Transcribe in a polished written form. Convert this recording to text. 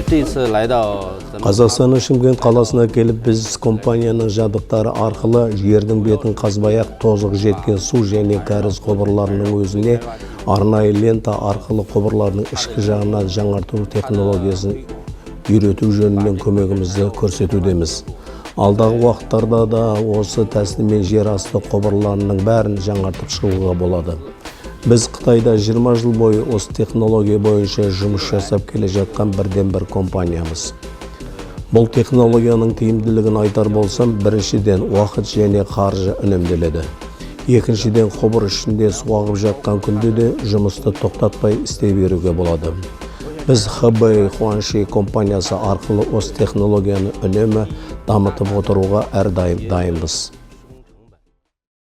这次来到咱们 Қазақстанның Шымкент қаласына келіп, біз компанияның жабдықтары арқылы жердің бетін қазбай-ақ тозығы жеткен су және кәріз құбырларының өзіне арнайы лента арқылы құбырлардың ішкі жағына жаңарту технологиясын үйрету жөнінен көмегімізді көрсетудеміз. Алдағы уақыттарда да осы тәсілмен жер асты құбырларының бәрін жаңартып шығуға болады. Біз Қытайда 20 жыл бойы осы технология бойынша жұмыс жасап келе жатқан бірден-бір компаниямыз. Бұл технологияның тиімділігін айтар болсам, біріншіден уақыт және қаржы үнемделеді. Екіншіден құбыр ішінде су ағып жатқан күнде де жұмысты тоқтатпай істей беруге болады. Біз Хэбэй Хуанши компаниясы арқылы осы технологияны үнемі дамытып отыруға әрдайым дайынбыз.